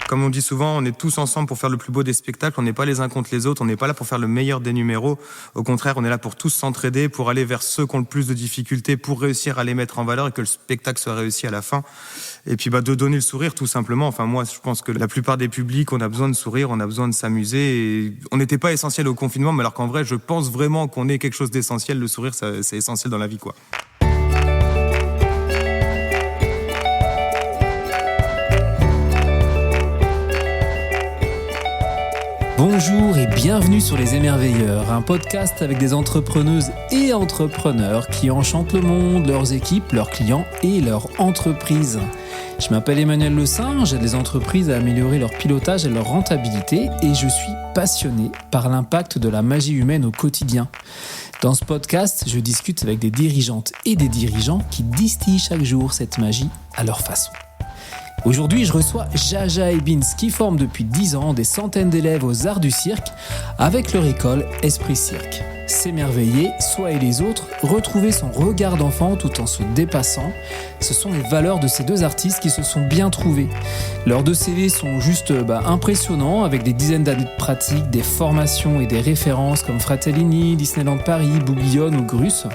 Comme on dit souvent, on est tous ensemble pour faire le plus beau des spectacles. On n'est pas les uns contre les autres. On n'est pas là pour faire le meilleur des numéros. Au contraire, on est là pour tous s'entraider, pour aller vers ceux qui ont le plus de difficultés, pour réussir à les mettre en valeur et que le spectacle soit réussi à la fin. Et puis de donner le sourire tout simplement. Enfin moi, je pense que la plupart des publics, on a besoin de sourire, on a besoin de s'amuser. Et on n'était pas essentiel au confinement, mais alors qu'en vrai, je pense vraiment qu'on est quelque chose d'essentiel. Le sourire, c'est essentiel dans la vie, quoi. Bonjour et bienvenue sur Les Émerveilleurs, un podcast avec des entrepreneuses et entrepreneurs qui enchantent le monde, leurs équipes, leurs clients et leur entreprise. Je m'appelle Emmanuel Le Saint, j'aide les entreprises à améliorer leur pilotage et leur rentabilité et je suis passionné par l'impact de la magie humaine au quotidien. Dans ce podcast, je discute avec des dirigeantes et des dirigeants qui distillent chaque jour cette magie à leur façon. Aujourd'hui, je reçois Jaja et Beans qui forment depuis 10 ans des centaines d'élèves aux arts du cirque avec leur école Esprit Cirque. S'émerveiller, soi et les autres, retrouver son regard d'enfant tout en se dépassant, ce sont les valeurs de ces deux artistes qui se sont bien trouvés. Leurs deux CV sont juste impressionnants avec des dizaines d'années de pratique, des formations et des références comme Fratellini, Disneyland Paris, Bouglione ou Grus.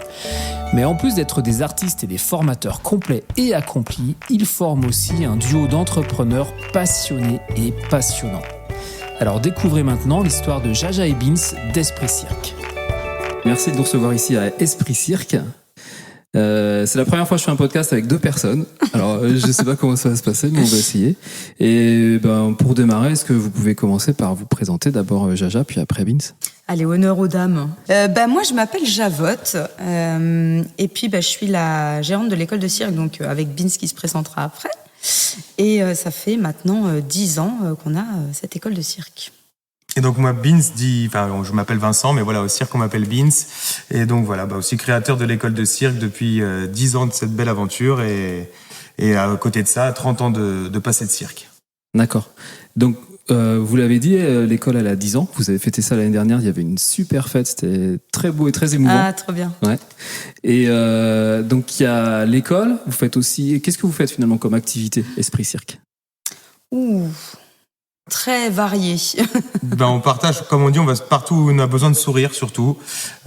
Mais en plus d'être des artistes et des formateurs complets et accomplis, ils forment aussi un duo d'entrepreneurs passionnés et passionnants. Alors découvrez maintenant l'histoire de Jaja et Beans d'Esprit Cirque. Merci de nous recevoir ici à Esprit Cirque. C'est la première fois que je fais un podcast avec deux personnes. Alors, je ne sais pas comment ça va se passer, mais on va essayer. Et pour démarrer, est-ce que vous pouvez commencer par vous présenter d'abord Jaja, puis après Beans ? Allez, honneur aux dames. Moi, je m'appelle Javotte. Et puis, je suis la gérante de l'école de cirque, donc avec Beans qui se présentera après. Et ça fait maintenant 10 ans qu'on a cette école de cirque. Et donc moi, Beans je m'appelle Vincent, mais voilà, au cirque on m'appelle Beans. Et donc voilà, aussi créateur de l'école de cirque depuis 10 ans de cette belle aventure et à côté de ça, 30 ans de passé de cirque. D'accord. Donc vous l'avez dit, l'école elle a 10 ans. Vous avez fêté ça l'année dernière. Il y avait une super fête. C'était très beau et très émouvant. Ah, trop bien. Ouais. Et donc il y a l'école. Vous faites aussi. Qu'est-ce que vous faites finalement comme activité Esprit Cirque ? Très varié. On partage, comme on dit, on va partout où on a besoin de sourire surtout.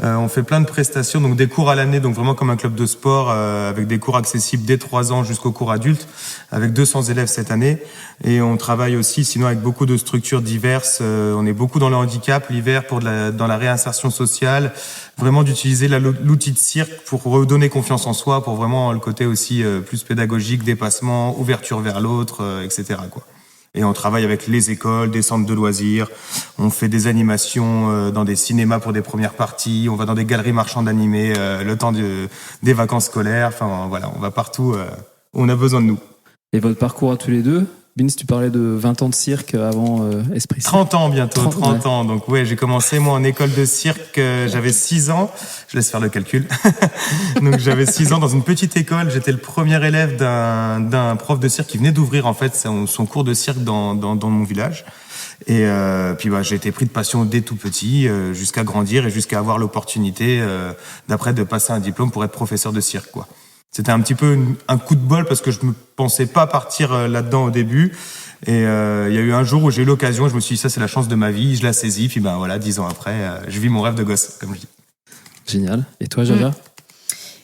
On fait plein de prestations, donc des cours à l'année, donc vraiment comme un club de sport, avec des cours accessibles dès 3 ans jusqu'au cours adulte, avec 200 élèves cette année. Et on travaille aussi, sinon avec beaucoup de structures diverses. On est beaucoup dans le handicap l'hiver, dans la réinsertion sociale, vraiment d'utiliser l'outil de cirque pour redonner confiance en soi, pour vraiment le côté aussi plus pédagogique, dépassement, ouverture vers l'autre, etc., quoi. Et on travaille avec les écoles, des centres de loisirs. On fait des animations dans des cinémas pour des premières parties. On va dans des galeries marchandes animées le temps des vacances scolaires. Enfin, voilà, on va partout où on a besoin de nous. Et votre parcours à tous les deux ? Beans, tu parlais de 20 ans de cirque avant Esprit Cirque. 30 ans bientôt, 30 ans. Donc j'ai commencé moi en école de cirque, j'avais 6 ans. Je laisse faire le calcul. Donc j'avais 6 ans dans une petite école. J'étais le premier élève d'un prof de cirque qui venait d'ouvrir en fait son cours de cirque dans mon village. Et puis j'ai été pris de passion dès tout petit, jusqu'à grandir et jusqu'à avoir l'opportunité d'après de passer un diplôme pour être professeur de cirque, quoi. C'était un petit peu un coup de bol parce que je me pensais pas partir là-dedans au début. Et il y a eu un jour où j'ai eu l'occasion, je me suis dit ça c'est la chance de ma vie, je la saisis. Puis 10 ans après, je vis mon rêve de gosse, comme je dis. Génial. Et toi, Jaja ?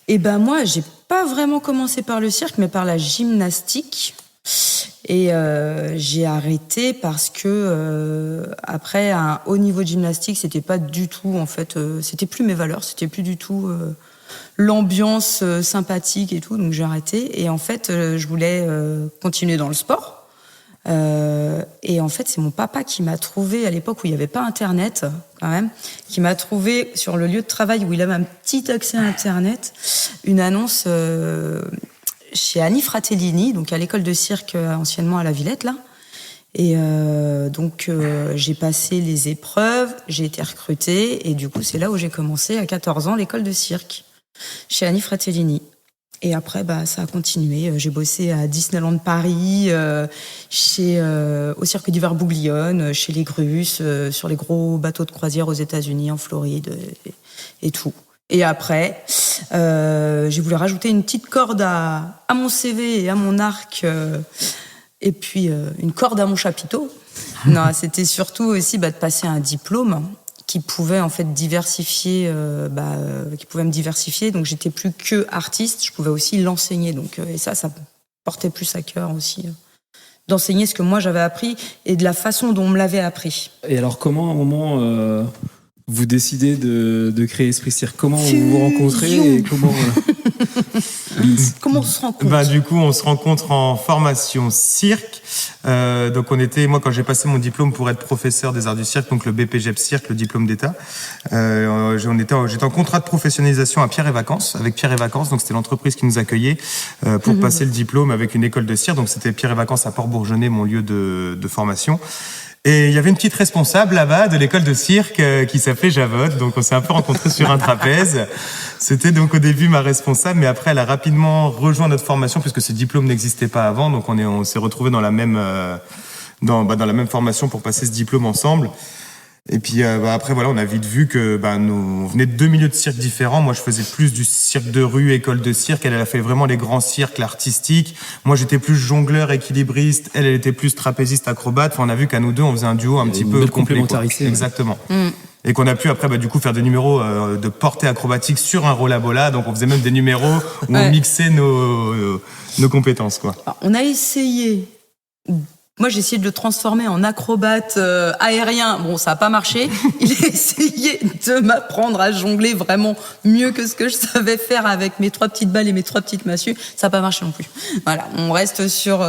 Et moi, j'ai pas vraiment commencé par le cirque, mais par la gymnastique. Et j'ai arrêté parce que après un haut niveau de gymnastique, c'était pas du tout en fait, c'était plus mes valeurs, c'était plus du tout l'ambiance sympathique et tout, donc j'ai arrêté. Et en fait, je voulais continuer dans le sport. Et en fait, c'est mon papa qui m'a trouvé à l'époque où il n'y avait pas Internet, quand même, qui m'a trouvé sur le lieu de travail où il avait un petit accès à Internet, une annonce chez Annie Fratellini, donc à l'école de cirque anciennement à la Villette, là. Et j'ai passé les épreuves, j'ai été recrutée, et du coup, c'est là où j'ai commencé à 14 ans l'école de cirque, chez Annie Fratellini. Et après, ça a continué. J'ai bossé à Disneyland Paris, au Cirque d'hiver Bouglione, chez les Grus, sur les gros bateaux de croisière aux États-Unis, en Floride, et tout. Et après, j'ai voulu rajouter une petite corde à mon CV et à mon arc et puis une corde à mon chapiteau. Non, c'était surtout aussi de passer un diplôme qui pouvait en fait diversifier, qui pouvait me diversifier. Donc j'étais plus que artiste, je pouvais aussi l'enseigner. Donc et ça me portait plus à cœur aussi, d'enseigner ce que moi j'avais appris et de la façon dont on me l'avait appris. Et alors comment à un moment vous décidez de créer Esprit Cirque? Comment vous vous rencontrez et comment comment on se rencontre? Du coup, on se rencontre en formation cirque. Donc moi quand j'ai passé mon diplôme pour être professeur des arts du cirque, donc le BPGEP Cirque, le diplôme d'État, j'étais en contrat de professionnalisation à Pierre et Vacances, avec Pierre et Vacances, donc c'était l'entreprise qui nous accueillait pour passer le diplôme avec une école de cirque, donc c'était Pierre et Vacances à Port-Bourgenais, mon lieu de formation. Et il y avait une petite responsable là-bas de l'école de cirque qui s'appelait Javotte, donc on s'est un peu rencontrés sur un trapèze. C'était donc au début ma responsable, mais après elle a rapidement rejoint notre formation puisque ce diplôme n'existait pas avant, donc on s'est retrouvés dans la même dans la même formation pour passer ce diplôme ensemble. Et puis après voilà, on a vite vu que on venait de deux milieux de cirque différents. Moi je faisais plus du cirque de rue, école de cirque. Elle a fait vraiment les grands cirques, l'artistique. Moi j'étais plus jongleur, équilibriste. Elle était plus trapéziste, acrobate. Enfin, on a vu qu'à nous deux on faisait un duo un petit peu complet, complémentarité. Exactement. Et qu'on a pu après du coup faire des numéros de portée acrobatique sur un rollabola. Donc on faisait même des numéros où on mixait nos compétences quoi. Alors, on a essayé. Moi, j'ai essayé de le transformer en acrobate aérien. Bon, ça n'a pas marché. Il a essayé de m'apprendre à jongler vraiment mieux que ce que je savais faire avec mes 3 petites balles et mes 3 petites massues. Ça n'a pas marché non plus. Voilà, on reste sur...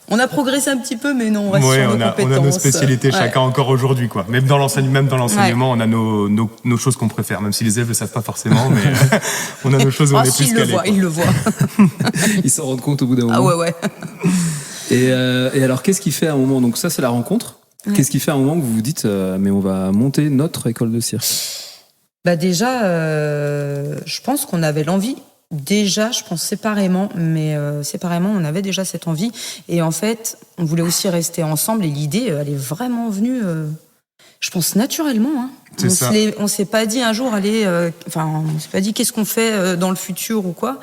On a progressé un petit peu, mais non, on reste sur nos compétences. On a nos spécialités chacun encore aujourd'hui, quoi. Même dans l'enseignement, on a nos choses qu'on préfère, même si les élèves ne le savent pas forcément, mais on a nos choses où on est plus calés. Ils le voient. Ils s'en rendent compte au bout d'un moment. Ah ouais. Et alors, qu'est-ce qui fait à un moment, donc ça c'est la rencontre, qu'est-ce qui fait à un moment que vous vous dites mais on va monter notre école de cirque? Déjà, je pense qu'on avait l'envie. Déjà, je pense séparément, mais séparément, on avait déjà cette envie. Et en fait, on voulait aussi rester ensemble. Et l'idée, elle est vraiment venue, je pense, naturellement. Hein. On s'est pas dit un jour, on s'est pas dit qu'est-ce qu'on fait dans le futur ou quoi.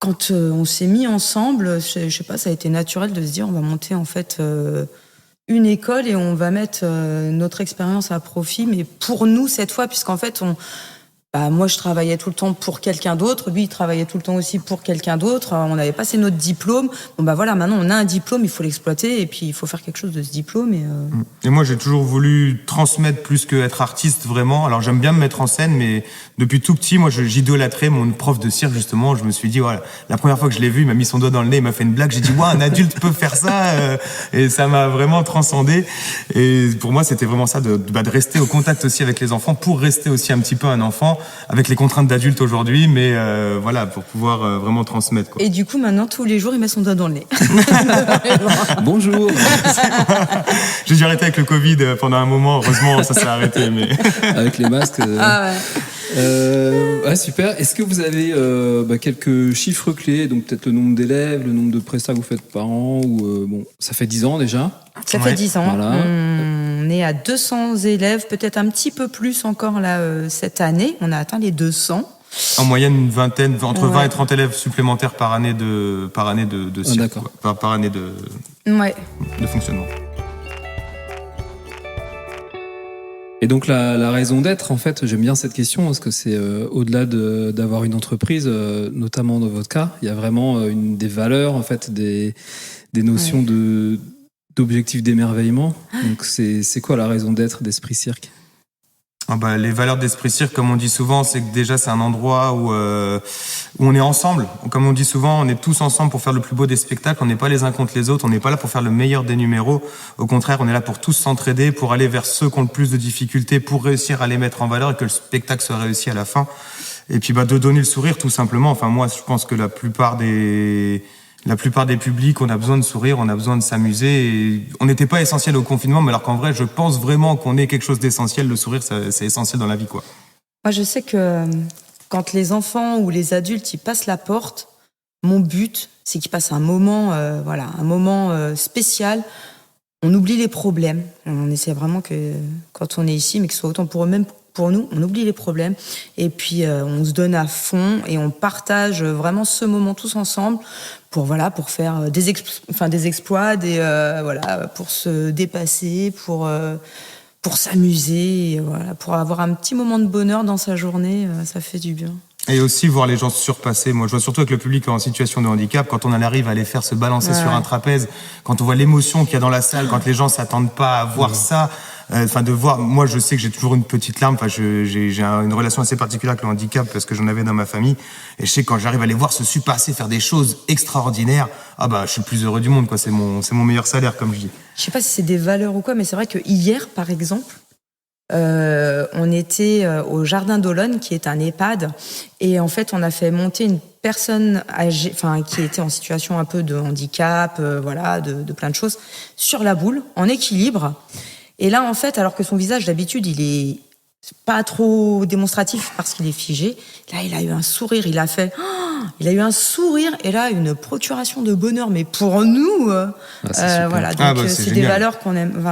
Quand on s'est mis ensemble, je sais pas, ça a été naturel de se dire on va monter en fait une école et on va mettre notre expérience à profit, mais pour nous cette fois, puisqu'en fait moi je travaillais tout le temps pour quelqu'un d'autre, lui il travaillait tout le temps aussi pour quelqu'un d'autre, on avait passé notre diplôme, voilà, maintenant on a un diplôme, il faut l'exploiter et puis il faut faire quelque chose de ce diplôme. Et moi j'ai toujours voulu transmettre plus qu'être artiste vraiment, alors j'aime bien me mettre en scène, mais depuis tout petit, moi j'idolâtrais mon prof de cirque justement, je me suis dit voilà, la première fois que je l'ai vu, il m'a mis son doigt dans le nez, il m'a fait une blague, j'ai dit un adulte peut faire ça, et ça m'a vraiment transcendé, et pour moi c'était vraiment ça, de rester au contact aussi avec les enfants, pour rester aussi un petit peu un enfant, avec les contraintes d'adulte aujourd'hui, mais pour pouvoir vraiment transmettre quoi. Et du coup maintenant tous les jours il met son doigt dans le nez. Bonjour. J'ai dû arrêter avec le Covid pendant un moment, heureusement ça s'est arrêté, mais avec les masques. Super. Est-ce que vous avez quelques chiffres clés, donc peut-être le nombre d'élèves, le nombre de prestats que vous faites par an, ou ça fait 10 ans déjà. Ça fait 10 ans. Voilà. On est à 200 élèves, peut-être un petit peu plus encore là cette année. On a atteint les 200. En moyenne, une vingtaine, entre 20 et 30 élèves supplémentaires par année de cirque, par année de fonctionnement. Et donc la raison d'être, en fait, j'aime bien cette question parce que c'est au-delà d'avoir une entreprise, notamment dans votre cas, il y a vraiment des valeurs, en fait, des notions d'objectifs d'émerveillement. Donc c'est quoi la raison d'être d'Esprit Cirque? Les valeurs d'Esprit Cirque, comme on dit souvent, c'est que déjà c'est un endroit où on est ensemble. Comme on dit souvent, on est tous ensemble pour faire le plus beau des spectacles. On n'est pas les uns contre les autres. On n'est pas là pour faire le meilleur des numéros. Au contraire, on est là pour tous s'entraider, pour aller vers ceux qui ont le plus de difficultés, pour réussir à les mettre en valeur et que le spectacle soit réussi à la fin. Et puis de donner le sourire tout simplement. Enfin moi, je pense que la plupart des publics, on a besoin de sourire, on a besoin de s'amuser. Et on n'était pas essentiel au confinement, mais alors qu'en vrai, je pense vraiment qu'on est quelque chose d'essentiel. Le sourire, c'est essentiel dans la vie, quoi. Moi, je sais que quand les enfants ou les adultes ils passent la porte, mon but, c'est qu'ils passent un moment, spécial. On oublie les problèmes. On essaie vraiment que quand on est ici, mais que ce soit autant pour eux-mêmes pour nous, on oublie les problèmes et puis on se donne à fond et on partage vraiment ce moment tous ensemble pour faire des exploits, pour se dépasser, pour s'amuser, et voilà, pour avoir un petit moment de bonheur dans sa journée, ça fait du bien. Et aussi voir les gens se surpasser. Moi, je vois surtout avec le public en situation de handicap, quand on en arrive à les faire se balancer sur un trapèze, quand on voit l'émotion qu'il y a dans la salle, quand les gens s'attendent pas à voir ça, de voir. Moi, je sais que j'ai toujours une petite larme. Enfin, j'ai une relation assez particulière avec le handicap parce que j'en avais dans ma famille. Et je sais que quand j'arrive à les voir se surpasser, faire des choses extraordinaires, je suis le plus heureux du monde, quoi. C'est mon meilleur salaire, comme je dis. Je sais pas si c'est des valeurs ou quoi, mais c'est vrai que hier, par exemple, on était au Jardin d'Olonne, qui est un EHPAD, et en fait, on a fait monter une personne âgée, qui était en situation un peu de handicap, de plein de choses, sur la boule, en équilibre. Et là, en fait, alors que son visage, d'habitude, il est pas trop démonstratif parce qu'il est figé, là, il a eu un sourire, il a eu un sourire, et là, une procuration de bonheur, mais pour nous, c'est des valeurs qu'on aime.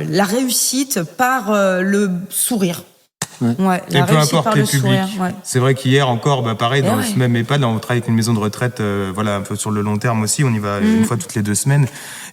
La réussite par le sourire. Ouais, et peu importe les publics. C'est vrai qu'hier encore, pareil, dans ce même EHPAD, on travaille avec une maison de retraite, un peu sur le long terme aussi. On y va une fois toutes les 2 semaines.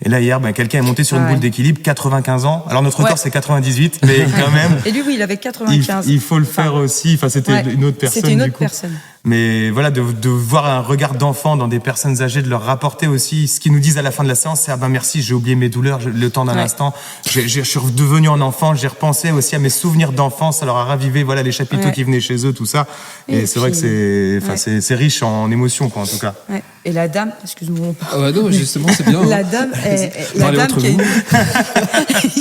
Et là, hier, quelqu'un est monté sur une boule d'équilibre, 95 ans. Alors, notre record, c'est 98, mais quand même. Et lui, oui, il avait 95. Il faut le faire aussi. C'était une autre personne. C'était une autre personne. Mais voilà, de voir un regard d'enfant dans des personnes âgées, de leur rapporter aussi ce qu'ils nous disent à la fin de la séance, c'est merci, j'ai oublié mes douleurs, le temps d'un instant. Je suis redevenu un enfant, j'ai repensé aussi à mes souvenirs d'enfance, ça leur a ravivé les chapiteaux qui venaient chez eux, tout ça. Et c'est vrai que c'est riche en émotions, quoi, en tout cas. Ouais. Et la dame, excuse-moi. Non, justement, c'est bien. La dame, il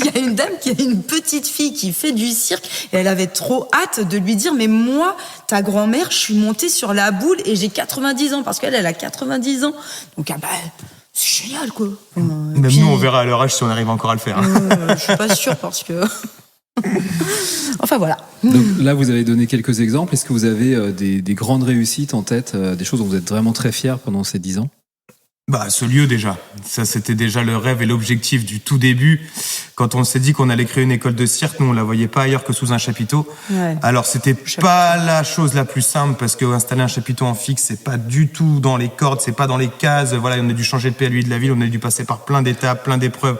y a une dame qui a une petite fille qui fait du cirque, et elle avait trop hâte de lui dire, mais moi, ta grand-mère, je suis montée sur la boule et j'ai 90 ans, parce qu'elle a 90 ans. Donc, c'est génial, quoi. Même nous, on verra à leur âge si on arrive encore à le faire. Je suis pas sûre, parce que... Enfin, voilà. Donc là, vous avez donné quelques exemples. Est-ce que vous avez des grandes réussites en tête, des choses dont vous êtes vraiment très fiers pendant ces 10 ans ? Ce lieu, déjà. Ça, c'était déjà le rêve et l'objectif du tout début. Quand on s'est dit qu'on allait créer une école de cirque, nous, on la voyait pas ailleurs que sous un chapiteau. Ouais. Alors, c'était pas la chose la plus simple, parce que installer un chapiteau en fixe, c'est pas du tout dans les cordes, c'est pas dans les cases. On a dû changer de PLUI de la ville, on a dû passer par plein d'étapes, plein d'épreuves,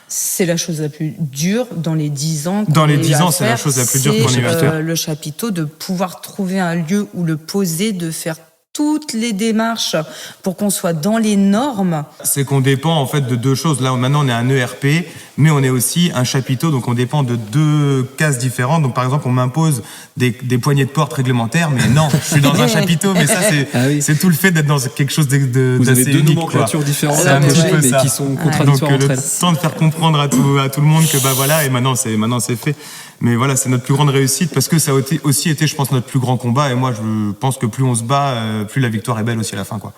C'est la chose la plus dure dans les 10 ans. Dans les 10 ans, c'est la chose la plus dure qu'on ait eu à faire. Le chapiteau, de pouvoir trouver un lieu où le poser, de faire toutes les démarches pour qu'on soit dans les normes. C'est qu'on dépend en fait de 2 choses. Là, maintenant, on est un ERP, mais on est aussi un chapiteau, donc on dépend de 2 cases différentes. Donc, par exemple, on m'impose des poignées de porte réglementaires, mais non, je suis dans un chapiteau, mais ça, c'est tout le fait d'être dans quelque chose Vous avez 2 nomenclatures différentes, mais qui sont contradictoires entre elles. Donc, le temps de faire comprendre à tout le monde que et maintenant c'est fait. Mais voilà, c'est notre plus grande réussite, parce que ça a aussi été, je pense, notre plus grand combat. Et moi, je pense que plus on se bat, plus la victoire est belle aussi à la fin, quoi.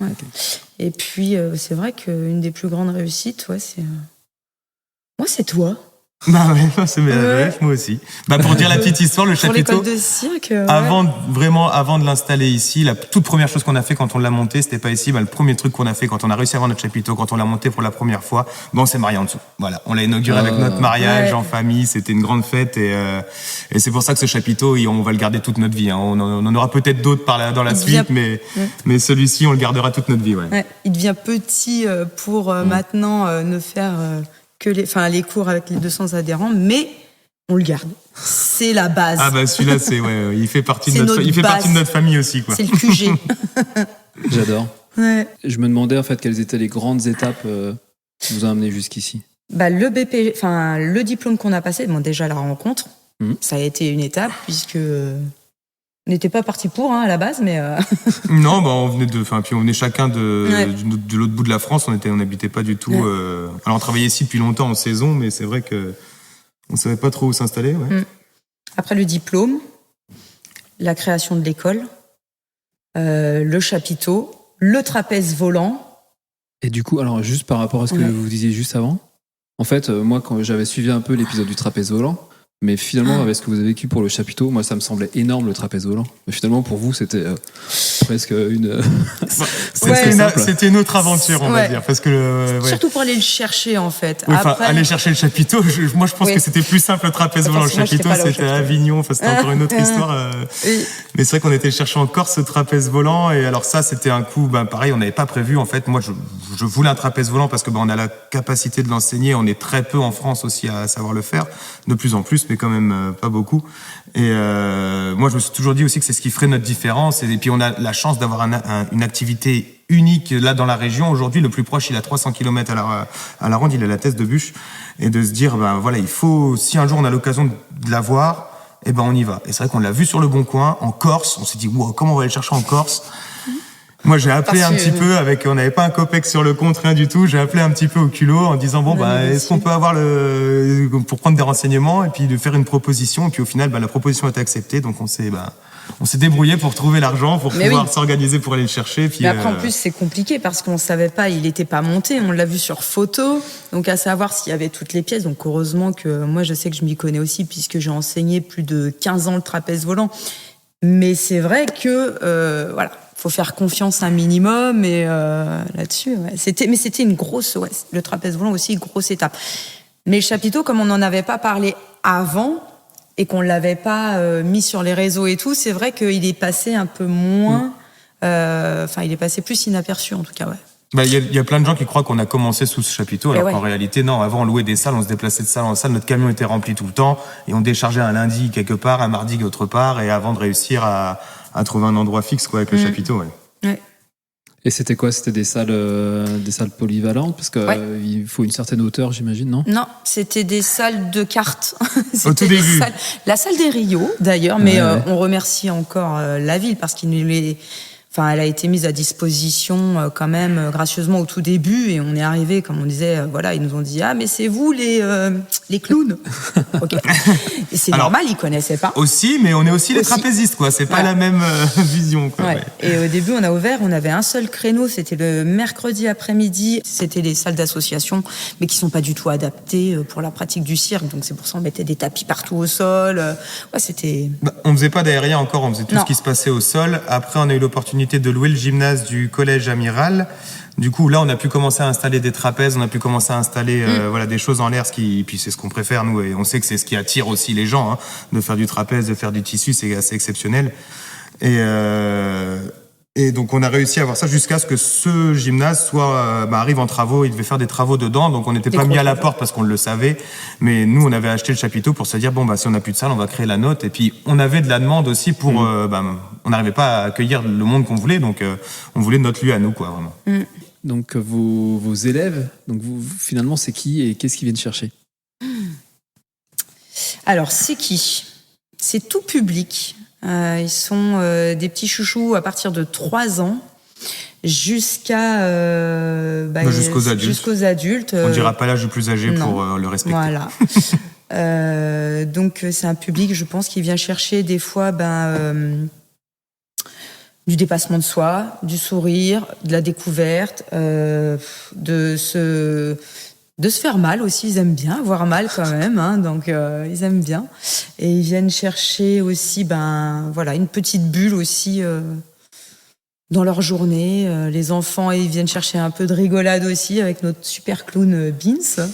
Ouais. Et puis, c'est vrai qu'une des plus grandes réussites, c'est... Moi, c'est toi. C'est moi aussi. Pour dire la petite histoire, le chapiteau. Pour l'école de cirque. Avant de l'installer ici, la toute première chose qu'on a fait quand on l'a monté, c'était pas ici. Le premier truc qu'on a fait quand on a réussi à avoir notre chapiteau, quand on l'a monté pour la première fois, on s'est marié en dessous. Voilà. On l'a inauguré avec notre mariage en famille. C'était une grande fête, et c'est pour ça que ce chapiteau, on va le garder toute notre vie. Hein. On en aura peut-être d'autres dans la suite, mais celui-ci, on le gardera toute notre vie. Ouais. Il devient petit pour maintenant ne faire que les cours avec les 200 adhérents, mais on le garde. C'est la base. Celui-là, il fait partie de notre famille aussi, quoi. C'est le QG. J'adore. Ouais. Je me demandais en fait quelles étaient les grandes étapes qui vous ont amené jusqu'ici. Le BP, le diplôme qu'on a passé, déjà la rencontre, ça a été une étape, puisque on n'était pas partis pour à la base, mais non, on venait puis on venait chacun de l'autre bout de la France. On n'habitait pas du tout. Alors on travaillait ici depuis longtemps en saison, mais c'est vrai que on savait pas trop où s'installer. Ouais. Après le diplôme, la création de l'école, le chapiteau, le trapèze volant. Et du coup, alors juste par rapport à ce que vous disiez juste avant, en fait, moi quand j'avais suivi un peu l'épisode du trapèze volant, Mais finalement, avec ce que vous avez vécu pour le chapiteau, moi, ça me semblait énorme, le trapèze volant. Mais finalement, pour vous, c'était presque une... C'était une autre aventure, on va dire. Parce que, surtout pour aller le chercher, en fait. Oui, après, aller chercher le chapiteau, moi, je pense que c'était plus simple, le trapèze volant. Le chapiteau, c'était à Avignon. Enfin, c'était encore une autre histoire. Oui. Mais c'est vrai qu'on était le chercher encore, ce trapèze volant. Et alors ça, c'était un coup, pareil, on n'avait pas prévu. En fait, moi, je voulais un trapèze volant parce que on a la capacité de l'enseigner. On est très peu en France aussi à savoir le faire. De plus en plus, mais quand même pas beaucoup. Et moi, je me suis toujours dit aussi que c'est ce qui ferait notre différence. Et puis, on a la chance d'avoir une activité unique là dans la région. Aujourd'hui, le plus proche, il a 300 km à la ronde, il est à la Teste de Buch. Et de se dire, voilà, il faut, si un jour on a l'occasion de la voir, on y va. Et c'est vrai qu'on l'a vu sur le Bon Coin, en Corse. On s'est dit, wow, comment on va aller le chercher en Corse? Moi, j'ai appelé un petit peu on n'avait pas un copec sur le compte, rien du tout. J'ai appelé un petit peu au culot en disant, est-ce qu'on peut avoir pour prendre des renseignements et puis de faire une proposition. Et puis au final, la proposition a été acceptée. Donc on s'est débrouillé pour trouver l'argent, pour pouvoir s'organiser pour aller le chercher. Puis, mais après, en plus, c'est compliqué parce qu'on savait pas, il était pas monté. On l'a vu sur photo. Donc, à savoir s'il y avait toutes les pièces. Donc, heureusement que moi, je sais que je m'y connais aussi puisque j'ai enseigné plus de 15 ans le trapèze volant. Mais c'est vrai que, faut faire confiance un minimum et là-dessus, c'était une grosse, le trapèze volant aussi, une grosse étape. Mais le chapiteau, comme on n'en avait pas parlé avant et qu'on l'avait pas mis sur les réseaux et tout, c'est vrai qu'il est passé un peu moins, il est passé plus inaperçu en tout cas, y a plein de gens qui croient qu'on a commencé sous ce chapiteau, alors qu'en réalité, non. Avant, on louait des salles, on se déplaçait de salle en salle, notre camion était rempli tout le temps, et on déchargeait un lundi quelque part, un mardi autre part, et avant de réussir à trouver un endroit fixe, avec le chapiteau, Et c'était quoi? C'était des salles polyvalentes? Parce que il faut une certaine hauteur, j'imagine, non? Non, c'était des salles de cartes. Au tout début. La salle des Rio, d'ailleurs, mais on remercie encore la ville parce qu'il nous les... elle a été mise à disposition quand même gracieusement au tout début et on est arrivé, comme on disait, ils nous ont dit mais c'est vous les clowns. Ok. Et c'est normal, ils connaissaient pas. Aussi, mais on est aussi les trapézistes, quoi. C'est pas la même vision, quoi. Ouais. Et au début, on a ouvert, on avait un seul créneau, c'était le mercredi après-midi. C'était les salles d'association, mais qui sont pas du tout adaptées pour la pratique du cirque. Donc c'est pour ça qu'on mettait des tapis partout au sol. C'était. On faisait pas d'aérien encore, on faisait tout ce qui se passait au sol. Après, on a eu l'opportunité de louer le gymnase du collège Amiral. Du coup, là, on a pu commencer à installer des trapèzes, on a pu commencer à installer des choses en l'air, puis c'est ce qu'on préfère, nous, et on sait que c'est ce qui attire aussi les gens, de faire du trapèze, de faire du tissu, c'est assez exceptionnel. Et donc, on a réussi à avoir ça jusqu'à ce que ce gymnase arrive en travaux. Il devait faire des travaux dedans, donc on n'était pas mis à la porte parce qu'on le savait. Mais nous, on avait acheté le chapiteau pour se dire, si on n'a plus de salle, on va créer la nôtre. Et puis, on avait de la demande aussi pour... on n'arrivait pas à accueillir le monde qu'on voulait, donc on voulait notre lieu à nous, quoi, vraiment. Donc, vos élèves, finalement, c'est qui et qu'est-ce qu'ils viennent chercher? Alors, c'est qui? C'est tout public. Ils sont des petits chouchous à partir de 3 ans jusqu'aux adultes. On ne dira pas l'âge le plus âgé pour le respecter. Voilà. Donc c'est un public, je pense, qui vient chercher des fois du dépassement de soi, du sourire, de la découverte, de se faire mal aussi. Ils aiment bien avoir mal quand même, donc ils aiment bien. Et ils viennent chercher aussi une petite bulle aussi dans leur journée. Les enfants, ils viennent chercher un peu de rigolade aussi avec notre super clown Beans.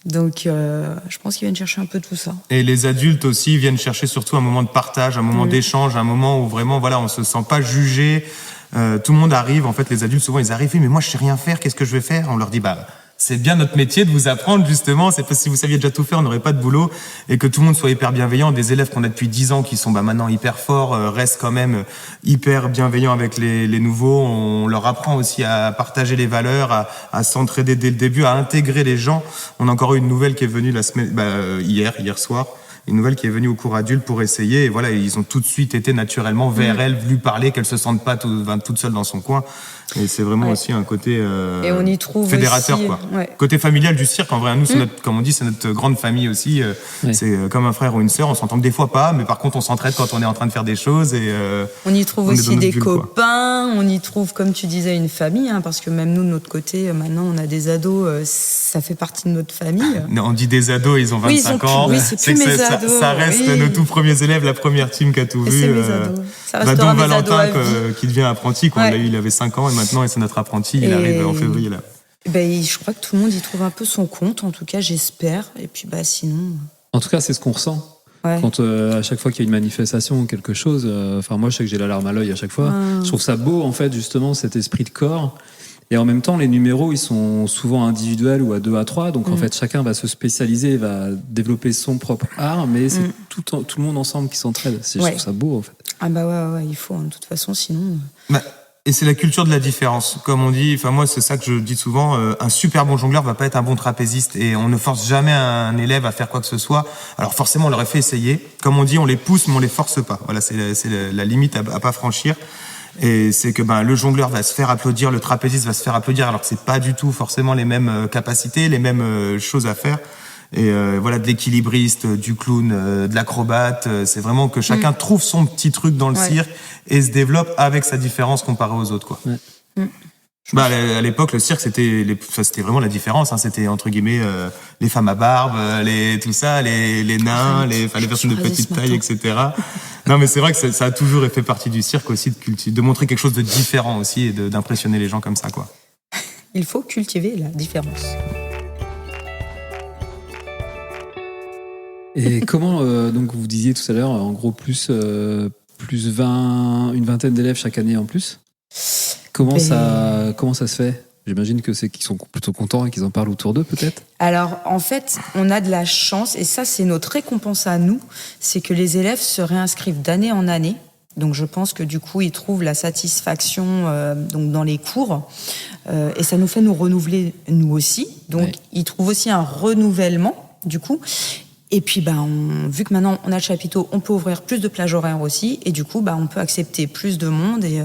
Donc je pense qu'ils viennent chercher un peu tout ça. Et les adultes aussi viennent chercher surtout un moment de partage, un moment d'échange, un moment où vraiment on se sent pas jugé. Tout le monde arrive, en fait les adultes souvent ils arrivent, mais moi je sais rien faire, qu'est-ce que je vais faire? On leur dit c'est bien notre métier de vous apprendre justement, c'est parce que si vous saviez déjà tout faire, on n'aurait pas de boulot, et que tout le monde soit hyper bienveillant. Des élèves qu'on a depuis 10 ans qui sont maintenant hyper forts, restent quand même hyper bienveillants avec les nouveaux. On leur apprend aussi à partager les valeurs, à s'entraider dès le début, à intégrer les gens. On a encore eu une nouvelle qui est venue la semaine, hier soir. Une nouvelle qui est venue au cours adulte pour essayer, et ils ont tout de suite été naturellement vers elle, voulu parler, qu'elle se sente pas toute seule dans son coin. Et c'est vraiment aussi un côté et on y trouve fédérateur, aussi, quoi. Ouais. Côté familial du cirque, en vrai, nous, c'est notre, comme on dit, c'est notre grande famille aussi. C'est comme un frère ou une sœur. On s'entend des fois pas, mais par contre, on s'entraide quand on est en train de faire des choses. Et on y trouve on est aussi dans notre des bulle, quoi. copains. On y trouve, comme tu disais, une famille, hein, parce que même nous, de notre côté, maintenant, on a des ados. Ça fait partie de notre famille. On dit des ados, ils ont 25 ans. Oui, c'est plus que mes ados. Ça reste nos tout premiers élèves, la première team qui a tout Et vu. c'est mes ados. Ça Dont restera mes ados Valentin à vie. qui devient apprenti. Quand on Ouais. l'a eu, il avait 5 ans et maintenant c'est notre apprenti. Il arrive en février là. Ben, je crois que tout le monde y trouve un peu son compte. En tout cas, j'espère. Et puis, sinon. En tout cas, c'est ce qu'on ressent. Ouais. Quand à chaque fois qu'il y a une manifestation ou quelque chose, moi je sais que j'ai la larme à l'œil à chaque fois. Je trouve ça beau en fait justement cet esprit de corps. Et en même temps, les numéros ils sont souvent individuels ou à 2 à 3, donc en fait chacun va se spécialiser, va développer son propre art, mais c'est tout le monde ensemble qui s'entraide. Je trouve ça beau en fait. Ah ouais, il faut. Hein, de toute façon, sinon. Et c'est la culture de la différence. Comme on dit, moi c'est ça que je dis souvent, un super bon jongleur va pas être un bon trapéziste et on ne force jamais un élève à faire quoi que ce soit. Alors forcément on leur fait essayer. Comme on dit, on les pousse mais on les force pas. Voilà, c'est la limite à pas franchir. Et c'est que le jongleur va se faire applaudir, le trapéziste va se faire applaudir alors que c'est pas du tout forcément les mêmes capacités, les mêmes choses à faire. Et voilà, de l'équilibriste, du clown, de l'acrobate, c'est vraiment que chacun trouve son petit truc dans le cirque et se développe avec sa différence comparée aux autres, quoi. À l'époque, le cirque, c'était vraiment la différence, hein. C'était entre guillemets les femmes à barbe, tout ça, les nains, les personnes de petite taille, etc. Non, mais c'est vrai que ça a toujours fait partie du cirque aussi de montrer quelque chose de différent aussi et d'impressionner les gens comme ça, quoi. Il faut cultiver la différence. Et comment, donc vous disiez tout à l'heure, en gros une vingtaine d'élèves chaque année en plus. Comment ça se fait ? J'imagine que c'est qu'ils sont plutôt contents et qu'ils en parlent autour d'eux peut-être. Alors en fait, on a de la chance et ça c'est notre récompense à nous, c'est que les élèves se réinscrivent d'année en année. Donc je pense que du coup ils trouvent la satisfaction donc dans les cours et ça nous fait nous renouveler nous aussi. Donc ils trouvent aussi un renouvellement du coup. Et puis, vu que maintenant on a le chapiteau, on peut ouvrir plus de plages horaires aussi. Et du coup, on peut accepter plus de monde. Et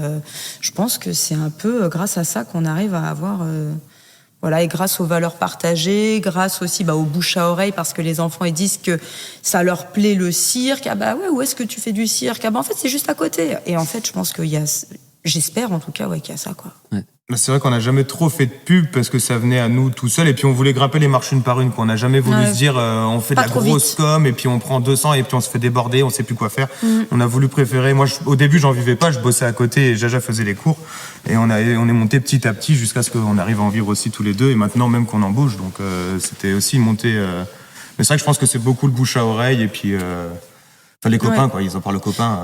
je pense que c'est un peu grâce à ça qu'on arrive à avoir... et grâce aux valeurs partagées, grâce aussi au bouche à oreille, parce que les enfants ils disent que ça leur plaît le cirque. Ah ouais, où est-ce que tu fais du cirque ? Ah en fait, c'est juste à côté. Et en fait, je pense qu'il y a... J'espère en tout cas qu'il y a ça, quoi. Ouais. C'est vrai qu'on n'a jamais trop fait de pub parce que ça venait à nous tout seul et puis on voulait grimper les marches une par une. On n'a jamais voulu se dire on fait de la grosse com et puis on prend 200 et puis on se fait déborder, on sait plus quoi faire. On a voulu préférer. Moi, au début, j'en vivais pas, je bossais à côté et Jaja faisait les cours et on est monté petit à petit jusqu'à ce qu'on arrive à en vivre aussi tous les deux et maintenant même qu'on en bouge. Donc c'était aussi monter. Mais c'est vrai que je pense que c'est beaucoup le bouche à oreille et puis les copains quoi, ils en parlent aux copains.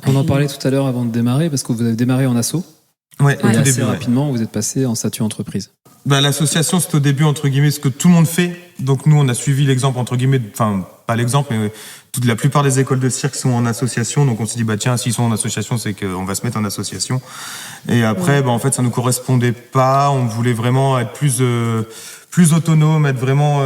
On en parlait tout à l'heure avant de démarrer, parce que vous avez démarré en asso. Ouais, et assez rapidement, vous êtes passé en statut entreprise. L'association, c'est au début, entre guillemets, ce que tout le monde fait. Donc nous, on a suivi l'exemple, entre guillemets, enfin, pas l'exemple, mais la plupart des écoles de cirque sont en association. Donc on s'est dit, tiens, s'ils sont en association, c'est qu'on va se mettre en association. Et après, en fait, ça nous correspondait pas. On voulait vraiment être plus autonome, être vraiment...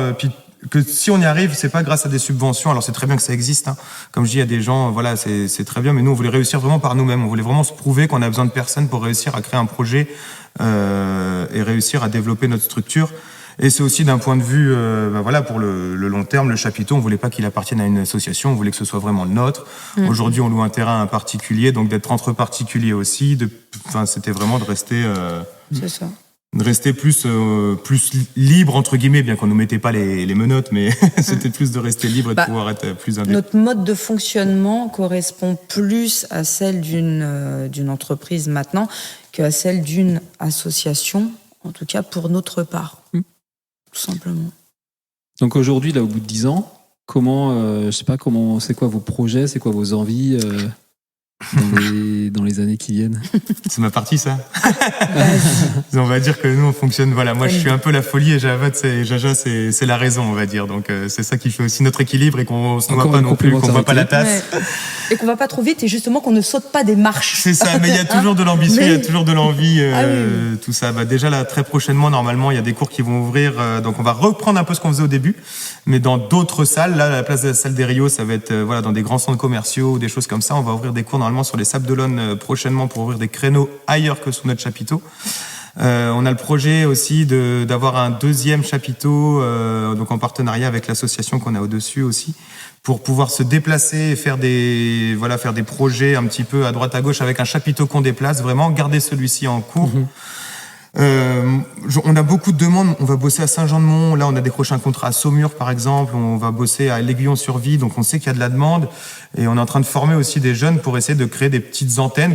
que si on y arrive, c'est pas grâce à des subventions. Alors c'est très bien que ça existe, hein. Comme je dis, il y a des gens, c'est très bien, mais nous on voulait réussir vraiment par nous-mêmes. On voulait vraiment se prouver qu'on a besoin de personne pour réussir à créer un projet et réussir à développer notre structure. Et c'est aussi d'un point de vue, pour le long terme, le chapiteau, on voulait pas qu'il appartienne à une association, on voulait que ce soit vraiment le nôtre. Aujourd'hui, on loue un terrain à un particulier, donc d'être entre particuliers aussi. C'était vraiment de rester. C'est ça. De rester plus libre entre guillemets, bien qu'on nous mettait pas les menottes, mais c'était plus de rester libre et de pouvoir être plus indépendant. Notre mode de fonctionnement correspond plus à celle d'une entreprise maintenant qu'à celle d'une association, en tout cas pour notre part, tout simplement. Donc aujourd'hui, là, au bout de 10 ans, c'est quoi vos projets, c'est quoi vos envies dans les années qui viennent? C'est ma partie, ça. On va dire que nous, on fonctionne. Voilà, moi, je suis un peu la folie et Jaja, c'est la raison, on va dire. Donc, c'est ça qui fait aussi notre équilibre et qu'on se noie pas non plus, qu'on voit pas la tasse. Ouais. Et qu'on va pas trop vite et justement qu'on ne saute pas des marches. C'est ça, mais il y a toujours de l'ambition, il y a toujours de l'envie, tout ça. Déjà, là, très prochainement, normalement, il y a des cours qui vont ouvrir. Donc, on va reprendre un peu ce qu'on faisait au début, mais dans d'autres salles. Là, à la place de la salle des Rios, ça va être dans des grands centres commerciaux ou des choses comme ça. On va ouvrir des cours normalement sur les Sables d'Olonne prochainement pour ouvrir des créneaux ailleurs que sous notre chapiteau. On a le projet aussi d'avoir un deuxième chapiteau, donc en partenariat avec l'association qu'on a au-dessus aussi, pour pouvoir se déplacer et faire des projets un petit peu à droite à gauche avec un chapiteau qu'on déplace, vraiment garder celui-ci en cours. On a beaucoup de demandes. On va bosser à Saint-Jean-de-Mont. Là, on a décroché un contrat à Saumur, par exemple. On va bosser à l'Aiguillon-sur-Vie. Donc, on sait qu'il y a de la demande. Et on est en train de former aussi des jeunes pour essayer de créer des petites antennes,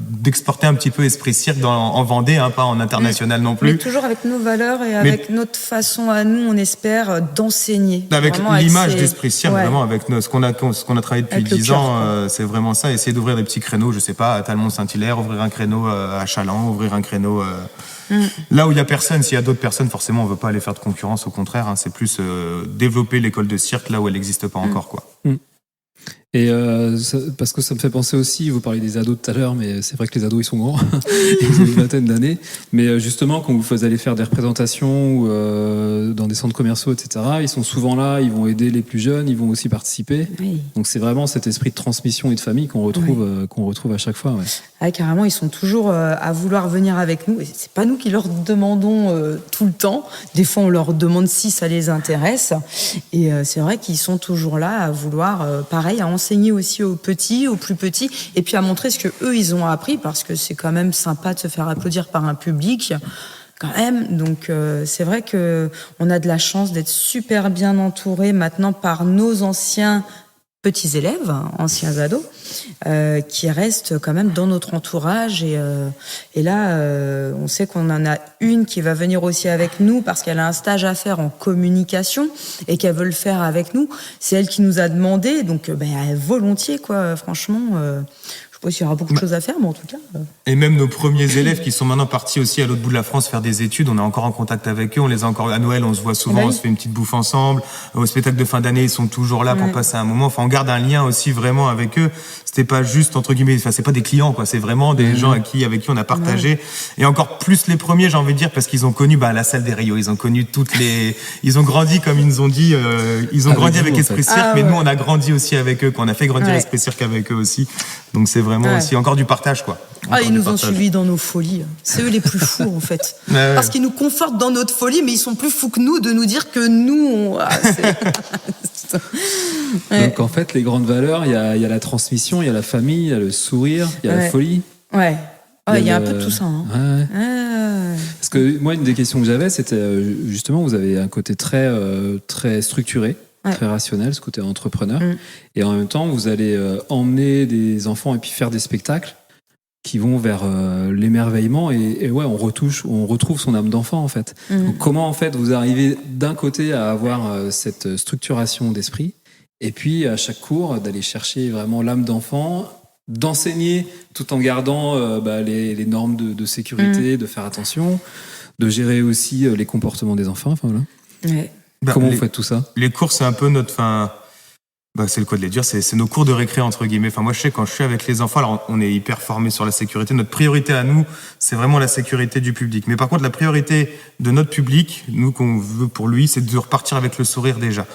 d'exporter un petit peu Esprit Cirque en Vendée, hein, pas en international non plus. Mais toujours avec nos valeurs et avec notre façon à nous, on espère, d'enseigner. Avec l'image d'Esprit Cirque, vraiment, avec ce qu'on a travaillé depuis 10 ans, c'est vraiment ça. Essayer d'ouvrir des petits créneaux, je sais pas, à Talmont-Saint-Hilaire, ouvrir un créneau à Chaland, ouvrir un créneau là où il y a personne. S'il y a d'autres personnes, forcément, on veut pas aller faire de concurrence, au contraire, hein, c'est plus développer l'école de cirque là où elle n'existe pas encore, quoi. Et parce que ça me fait penser aussi, vous parlez des ados tout à l'heure, mais c'est vrai que les ados ils sont grands, ils ont une vingtaine d'années, mais justement quand vous allez faire des représentations ou dans des centres commerciaux, etc., ils sont souvent là, ils vont aider les plus jeunes, ils vont aussi participer. Oui. Donc c'est vraiment cet esprit de transmission et de famille qu'on retrouve à chaque fois. Ouais. Ah, carrément, ils sont toujours à vouloir venir avec nous. Et c'est pas nous qui leur demandons tout le temps. Des fois, on leur demande si ça les intéresse. Et c'est vrai qu'ils sont toujours là à vouloir, pareil, à enseigner aussi aux petits, aux plus petits, et puis à montrer ce que eux ils ont appris, parce que c'est quand même sympa de se faire applaudir par un public. Quand même, donc c'est vrai que on a de la chance d'être super bien entourés maintenant par nos anciens petits élèves, anciens ados, qui restent quand même dans notre entourage. Et là, on sait qu'on en a une qui va venir aussi avec nous parce qu'elle a un stage à faire en communication et qu'elle veut le faire avec nous. C'est elle qui nous a demandé, donc volontiers, quoi. Franchement, je sais pas s'il y aura beaucoup de choses à faire, mais en tout cas... Et même nos premiers élèves qui sont maintenant partis aussi à l'autre bout de la France faire des études, on est encore en contact avec eux, on les a encore à Noël, on se voit souvent, on se fait une petite bouffe ensemble. Au spectacle de fin d'année, ils sont toujours là pour passer un moment. Enfin, on garde un lien aussi vraiment avec eux. C'était pas juste, entre guillemets, enfin, c'est pas des clients, quoi. C'est vraiment des gens avec qui on a partagé. Et encore plus les premiers, j'ai envie de dire, parce qu'ils ont connu, la salle des Rio. Ils ont connu ils ont grandi, comme ils nous ont dit, ils ont grandi avec Esprit Cirque, mais nous, on a grandi aussi avec eux, qu'on a fait grandir Esprit Cirque avec eux aussi. Donc, c'est vraiment aussi encore du partage, quoi. Ils nous ont suivis dans nos folies. C'est eux les plus fous, en fait. Parce qu'ils nous confortent dans notre folie, mais ils sont plus fous que nous de nous dire que nous, Donc, en fait, les grandes valeurs, il y a la transmission, il y a la famille, il y a le sourire, il y a la folie. Ouais. Il y a un peu de tout ça. Hein. Parce que moi, une des questions que j'avais, c'était justement, vous avez un côté très, très structuré. Très rationnel, ce côté entrepreneur. Et en même temps, vous allez emmener des enfants et puis faire des spectacles qui vont vers l'émerveillement et on retrouve son âme d'enfant, en fait. Donc, comment, en fait, vous arrivez d'un côté à avoir cette structuration d'esprit et puis, à chaque cours, d'aller chercher vraiment l'âme d'enfant, d'enseigner tout en gardant les normes de sécurité, de faire attention, de gérer aussi les comportements des enfants. Enfin, voilà. Comment vous faites tout ça ? Les cours, c'est un peu c'est le cas de les dire, c'est nos cours de récré, entre guillemets. Enfin, moi, je sais, quand je suis avec les enfants, alors on est hyper formés sur la sécurité. Notre priorité à nous, c'est vraiment la sécurité du public. Mais par contre, la priorité de notre public, nous, qu'on veut pour lui, c'est de repartir avec le sourire déjà.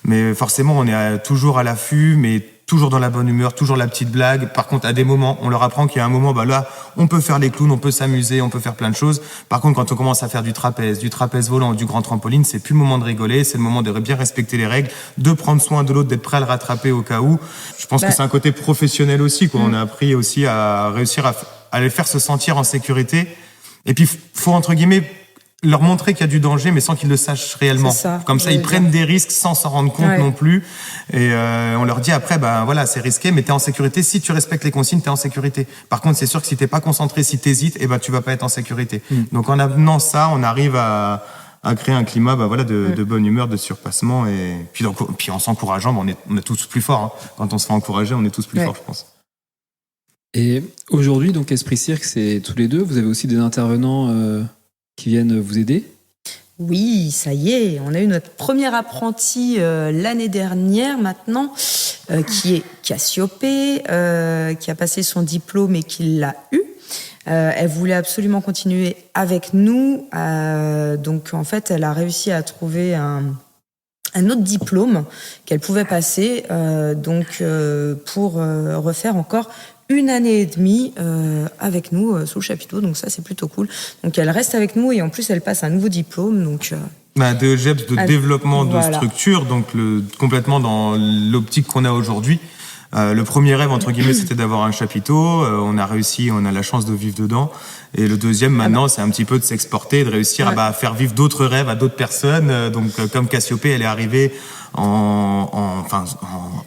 Mais forcément, on est toujours à l'affût, mais toujours dans la bonne humeur, toujours la petite blague. Par contre, à des moments, on leur apprend qu'il y a un moment, là, on peut faire les clowns, on peut s'amuser, on peut faire plein de choses. Par contre, quand on commence à faire du trapèze volant, du grand trampoline, c'est plus le moment de rigoler, c'est le moment de bien respecter les règles, de prendre soin de l'autre, d'être prêt à le rattraper au cas où. Je pense que c'est un côté professionnel aussi, quoi. On a appris aussi à réussir à les faire se sentir en sécurité. Et puis, faut, entre guillemets, leur montrer qu'il y a du danger, mais sans qu'ils le sachent réellement. Comme ça, ils prennent des risques sans s'en rendre compte non plus. Et on leur dit après, c'est risqué, mais t'es en sécurité. Si tu respectes les consignes, t'es en sécurité. Par contre, c'est sûr que si t'es pas concentré, si t'hésites, tu vas pas être en sécurité. Donc, en amenant ça, on arrive à créer un climat, de bonne humeur, de surpassement. Et puis en s'encourageant, on est tous plus forts. Hein. Quand on se fait encourager, on est tous plus forts, je pense. Et aujourd'hui, donc, Esprit Cirque, c'est tous les deux. Vous avez aussi des intervenants qui viennent vous aider ? Oui, ça y est, on a eu notre premier apprenti l'année dernière maintenant, qui est Cassiopée, qui a passé son diplôme et qui l'a eu. Elle voulait absolument continuer avec nous, donc en fait elle a réussi à trouver un autre diplôme qu'elle pouvait passer pour refaire encore 1 année et demie avec nous sous le chapiteau. Donc ça, c'est plutôt cool. Donc elle reste avec nous et en plus, elle passe un nouveau diplôme. Donc DEGEPS de développement de structure, donc complètement dans l'optique qu'on a aujourd'hui. Le premier rêve, entre guillemets, c'était d'avoir un chapiteau. On a réussi, on a la chance de vivre dedans. Et le deuxième, maintenant, c'est un petit peu de s'exporter, de réussir à faire vivre d'autres rêves à d'autres personnes. Donc, comme Cassiopée, elle est arrivée en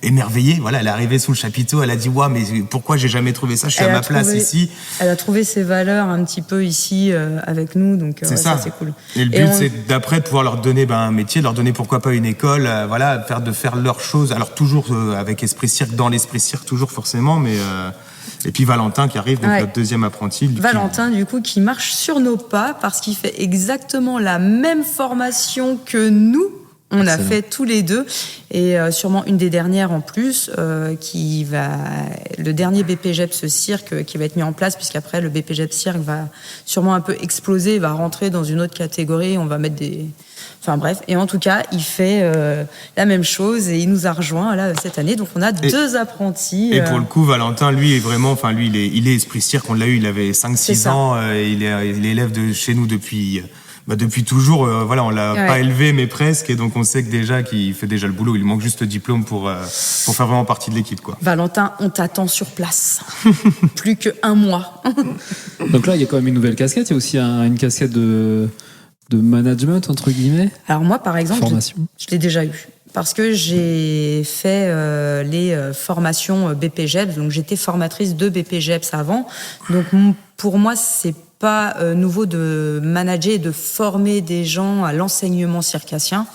émerveillée. Voilà, elle est arrivée sous le chapiteau. Elle a dit, mais pourquoi j'ai jamais trouvé ça? Je suis à ma place ici. Elle a trouvé ses valeurs un petit peu ici avec nous. Donc, ça, c'est cool. Et le but, c'est d'après de pouvoir leur donner un métier, de leur donner pourquoi pas une école, de faire leurs choses. Alors, toujours avec Esprit Cirque, dans l'Esprit Cirque, toujours forcément, mais... Et puis Valentin qui arrive, donc notre deuxième apprenti. Valentin, du coup, qui marche sur nos pas parce qu'il fait exactement la même formation que nous. On a fait tous les deux. Et sûrement une des dernières en plus, le dernier BPGEPS Cirque qui va être mis en place, puisqu'après le BPGEPS Cirque va sûrement un peu exploser, va rentrer dans une autre catégorie. On va mettre Enfin bref, et en tout cas, il fait la même chose et il nous a rejoint là cette année. Donc on a 2 apprentis. Et pour le coup, Valentin, lui est vraiment, il est Esprit Cirque. On l'a eu, il avait 5-6 ans. Il est élève de chez nous depuis toujours. On l'a pas élevé, mais presque. Et donc on sait que déjà qu'il fait déjà le boulot. Il manque juste le diplôme pour faire vraiment partie de l'équipe, quoi. Valentin, on t'attend sur place. Plus qu'1 mois. Donc là, il y a quand même une nouvelle casquette. Il y a aussi une casquette de management, entre guillemets. Alors moi, par exemple, formation. Je l'ai déjà eu. Parce que j'ai fait les formations BPGEPS. Donc j'étais formatrice de BPGEPS avant. Donc pour moi, c'est pas nouveau de manager et de former des gens à l'enseignement circassien.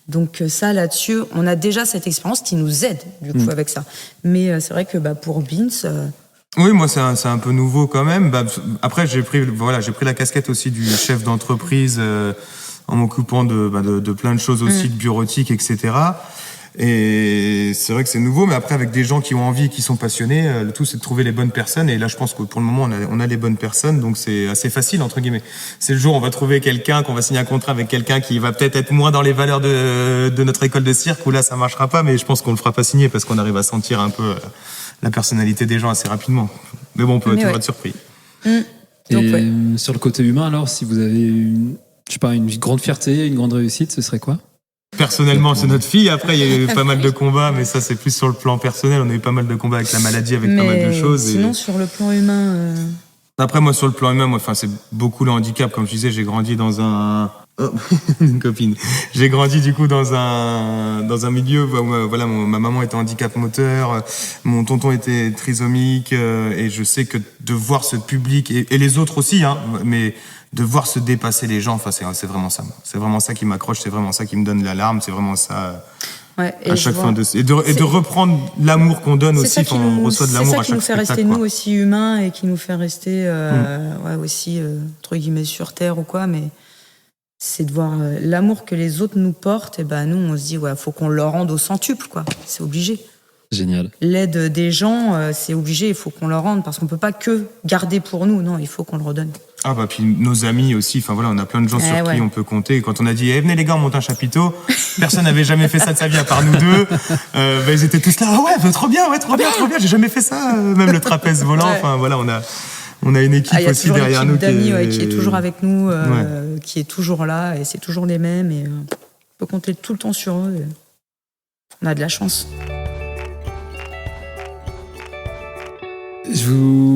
Donc ça, là-dessus, on a déjà cette expérience qui nous aide, du coup, avec ça. Mais c'est vrai que pour Binz... Oui, moi, c'est un peu nouveau quand même. Après, j'ai pris la casquette aussi du chef d'entreprise en m'occupant de plein de choses aussi, de bureautique, etc. Et c'est vrai que c'est nouveau, mais après, avec des gens qui ont envie, qui sont passionnés, le tout, c'est de trouver les bonnes personnes. Et là, je pense que pour le moment, on a les bonnes personnes, donc c'est assez facile, entre guillemets. C'est le jour où on va trouver quelqu'un, qu'on va signer un contrat avec quelqu'un qui va peut-être être moins dans les valeurs de notre école de cirque, où là, ça marchera pas, mais je pense qu'on le fera pas signer parce qu'on arrive à sentir un peu la personnalité des gens assez rapidement. Mais bon, on peut toujours être surpris. Et sur le côté humain, alors, si vous avez une grande fierté, une grande réussite, ce serait quoi? Personnellement, c'est notre fille. Après, il y a eu pas mal de combats, mais ça, c'est plus sur le plan personnel. On a eu pas mal de combats avec la maladie, avec pas mal de choses. Sinon, sur le plan humain... Après, moi, sur le plan humain, c'est beaucoup le handicap. Comme je disais, j'ai grandi dans un... une copine. J'ai grandi, du coup, dans un milieu où, ma maman était handicap moteur, mon tonton était trisomique, et je sais que de voir ce public, et les autres aussi, mais de voir se dépasser les gens, c'est vraiment ça. C'est vraiment ça qui m'accroche, c'est vraiment ça qui me donne l'alarme, c'est vraiment ça... à chaque fin et de reprendre l'amour qu'on donne aussi, on reçoit de l'amour à chaque spectacle. C'est ça qui nous fait rester nous aussi humains et qui nous fait rester aussi entre guillemets sur terre ou quoi, mais c'est de voir l'amour que les autres nous portent, et nous on se dit faut qu'on leur rende au centuple, quoi. C'est obligé. Génial. L'aide des gens, c'est obligé, il faut qu'on leur rende parce qu'on peut pas que garder pour nous, non, il faut qu'on le redonne. Puis nos amis aussi, on a plein de gens sur qui on peut compter. Et quand on a dit venez les gars, on monte un chapiteau, personne n'avait jamais fait ça de sa vie à part nous deux. Ils étaient tous là, trop bien, j'ai jamais fait ça, même le trapèze volant. On a une équipe aussi derrière nous qui est toujours avec nous, qui est toujours là, et c'est toujours les mêmes, et on peut compter tout le temps sur eux. On a de la chance.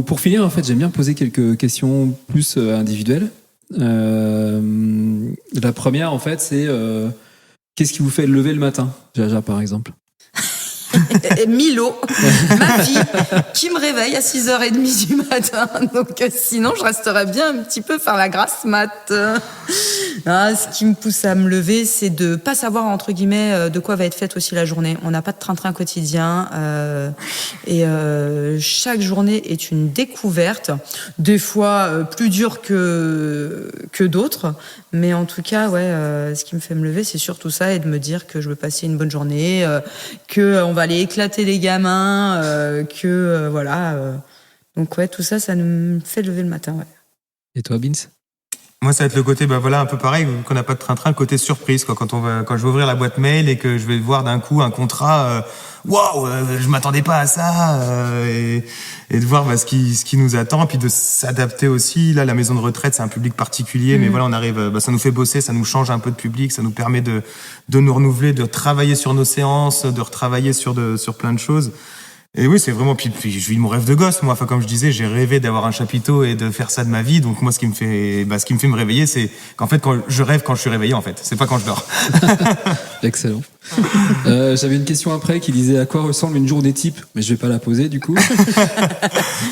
Pour finir, en fait, j'aime bien poser quelques questions plus individuelles. La première, en fait, c'est qu'est-ce qui vous fait lever le matin, Jaja, par exemple? Milo, ma fille, qui me réveille à 6h30 du matin. Donc sinon, je resterais bien un petit peu faire la grasse mat. Ce qui me pousse à me lever, c'est de pas savoir, entre guillemets, de quoi va être faite aussi la journée. On n'a pas de train-train quotidien. Chaque journée est une découverte. Des fois, plus dure que d'autres. Mais en tout cas, ce qui me fait me lever, c'est surtout ça, et de me dire que je veux passer une bonne journée, que on va aller éclater les gamins, Donc tout ça, ça me fait lever le matin. Ouais. Et toi, Binz? Moi, ça va être le côté, un peu pareil, qu'on n'a pas de train-train, le côté surprise, quoi. Quand je vais ouvrir la boîte mail et que je vais voir d'un coup un contrat, waouh, je m'attendais pas à ça, et de voir ce qui nous attend, puis de s'adapter aussi. Là, la maison de retraite, c'est un public particulier, mais voilà, on arrive, ça nous fait bosser, ça nous change un peu de public, ça nous permet de nous renouveler, de travailler sur nos séances, de retravailler sur plein de choses. Et oui, c'est vraiment, puis je vis mon rêve de gosse, moi. Enfin, comme je disais, j'ai rêvé d'avoir un chapiteau et de faire ça de ma vie. Donc, moi, ce qui me fait me réveiller, c'est qu'en fait, quand je rêve quand je suis réveillé, en fait. C'est pas quand je dors. Excellent. J'avais une question après qui disait à quoi ressemble une journée type, mais je vais pas la poser, du coup.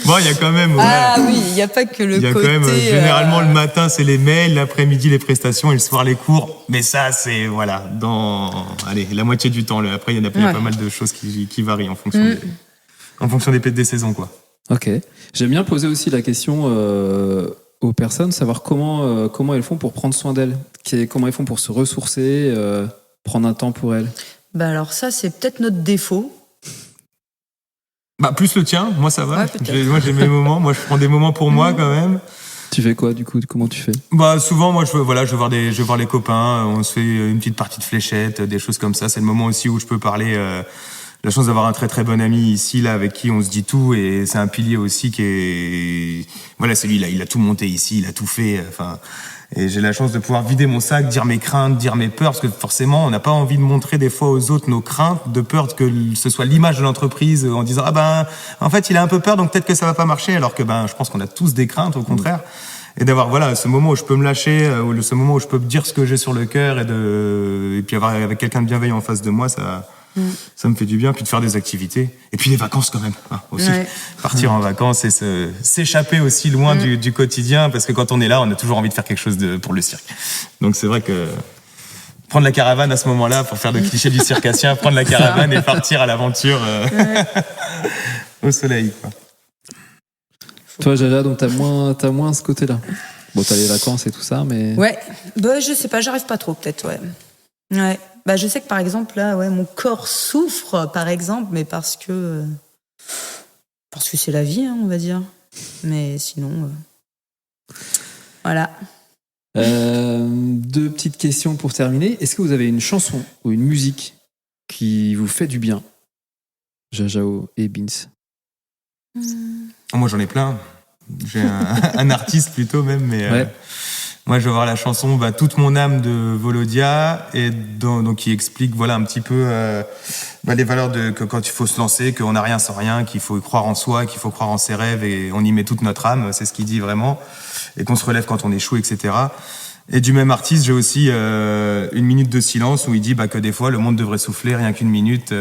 Bon, il y a quand même, Ah oui, il y a pas que le côté. Il y a quand même, généralement, le matin, c'est les mails, l'après-midi, les prestations et le soir, les cours. Mais ça, c'est, voilà, la moitié du temps. Après, il y a pas mal de choses qui varient en fonction des saisons, quoi. Ok. J'aime bien poser aussi la question aux personnes, savoir comment elles font pour prendre soin d'elles, comment elles font pour se ressourcer, prendre un temps pour elles. Alors ça, c'est peut-être notre défaut. Plus le tien, moi ça va. Ouais, moi j'ai mes moments, moi je prends des moments pour moi quand même. Tu fais quoi du coup? Comment tu fais? Souvent moi je vais voir les copains, on se fait une petite partie de fléchettes, des choses comme ça. C'est le moment aussi où je peux parler. La chance d'avoir un très très bon ami ici là avec qui on se dit tout, et c'est un pilier aussi qui est c'est lui là, il a tout monté ici, il a tout fait, et j'ai la chance de pouvoir vider mon sac, dire mes craintes, dire mes peurs, parce que forcément on n'a pas envie de montrer des fois aux autres nos craintes, de peur que ce soit l'image de l'entreprise en disant en fait il a un peu peur donc peut-être que ça va pas marcher, alors que je pense qu'on a tous des craintes au contraire. Et d'avoir ce moment où je peux me lâcher, ce moment où je peux dire ce que j'ai sur le cœur, et puis avoir avec quelqu'un de bienveillant en face de moi, ça me fait du bien, puis de faire des activités. Et puis les vacances quand même, aussi. Ouais. Partir en vacances et s'échapper aussi loin du quotidien, parce que quand on est là, on a toujours envie de faire quelque chose pour le cirque. Donc c'est vrai que prendre la caravane à ce moment-là, pour faire le cliché du circassien, prendre la caravane et partir à l'aventure au soleil, quoi. Toi, Jaja, donc t'as moins ce côté-là. Bon, t'as les vacances et tout ça, mais... Ouais, je sais pas, j'arrive pas trop, peut-être, ouais. Je sais que par exemple là, mon corps souffre par exemple, mais parce que c'est la vie, on va dire. Mais sinon, voilà. 2 petites questions pour terminer. Est-ce que vous avez une chanson ou une musique qui vous fait du bien, Jajao et Beans? Moi j'en ai plein. J'ai un artiste plutôt même, mais. Ouais. Moi, je vais voir la chanson Toute mon âme de Volodia, et donc qui explique un petit peu les valeurs que quand il faut se lancer, qu'on n'a rien sans rien, qu'il faut croire en soi, qu'il faut croire en ses rêves, et on y met toute notre âme. C'est ce qu'il dit vraiment, et qu'on se relève quand on échoue, etc. Et du même artiste, j'ai aussi Une minute de silence, où il dit que des fois le monde devrait souffler rien qu'une minute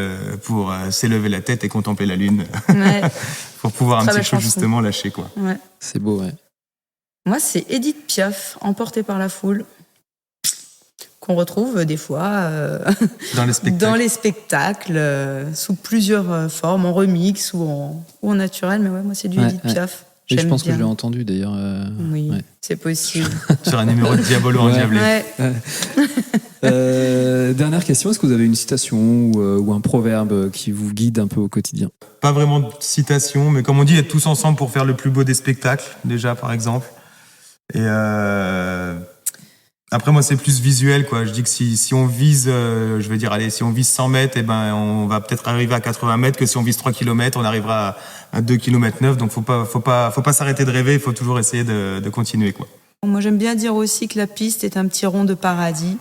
pour s'élever la tête et contempler la lune, pour pouvoir un petit peu justement lâcher, quoi. Ouais. C'est beau, ouais. Moi, c'est Edith Piaf, Emportée par la foule, qu'on retrouve des fois dans les spectacles, sous plusieurs formes, en remix ou en naturel. Mais moi, c'est du Edith Piaf. Et je pense que je l'ai entendu d'ailleurs. Oui, c'est possible. Sur un numéro de Diabolo endiablé. Dernière question, est-ce que vous avez une citation ou un proverbe qui vous guide un peu au quotidien? Pas vraiment de citation, mais comme on dit, être tous ensemble pour faire le plus beau des spectacles, déjà, par exemple. Et après, moi, c'est plus visuel, quoi. Je dis que si on vise, si on vise 100 mètres, on va peut-être arriver à 80 mètres, que si on vise 3 km, on arrivera à 2 km 9. Donc, faut pas s'arrêter de rêver, il faut toujours essayer de continuer, quoi. Moi, j'aime bien dire aussi que la piste est un petit rond de paradis.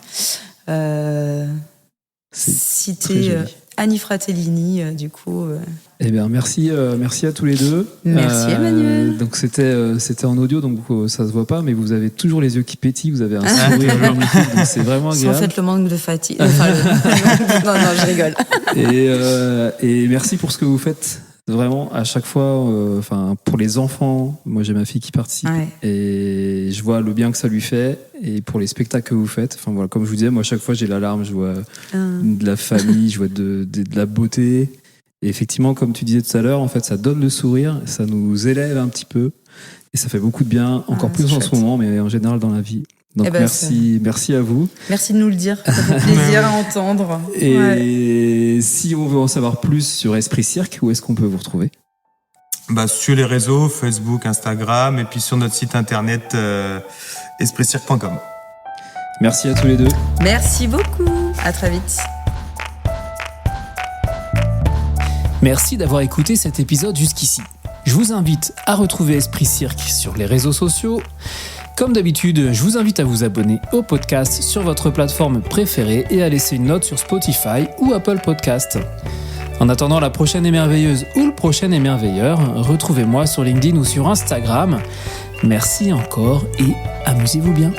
Cité Annie Fratellini, du coup. Eh bien, merci à tous les deux. Merci Emmanuel. Donc c'était en audio, donc ça se voit pas, mais vous avez toujours les yeux qui pétillent, vous avez un sourire magnifique, donc c'est vraiment agréable. C'est en fait le manque de fatigue. Non, je rigole. Et merci pour ce que vous faites. Vraiment, à chaque fois, pour les enfants, moi j'ai ma fille qui participe, et je vois le bien que ça lui fait, et pour les spectacles que vous faites, comme je vous disais, moi à chaque fois j'ai la larme, je vois de la famille, je vois de la beauté, et effectivement, comme tu disais tout à l'heure, en fait ça donne le sourire, ça nous élève un petit peu, et ça fait beaucoup de bien, encore plus en ce moment, mais en général dans la vie. Donc merci à vous. Merci de nous le dire, ça fait plaisir à entendre. Et si on veut en savoir plus sur Esprit Cirque, où est-ce qu'on peut vous retrouver? Sur les réseaux, Facebook, Instagram, et puis sur notre site internet espritcirque.com. Merci à tous les deux. Merci beaucoup. À très vite. Merci d'avoir écouté cet épisode jusqu'ici. Je vous invite à retrouver Esprit Cirque sur les réseaux sociaux. Comme d'habitude, je vous invite à vous abonner au podcast sur votre plateforme préférée et à laisser une note sur Spotify ou Apple Podcast. En attendant la prochaine émerveilleuse ou le prochain émerveilleur, retrouvez-moi sur LinkedIn ou sur Instagram. Merci encore et amusez-vous bien.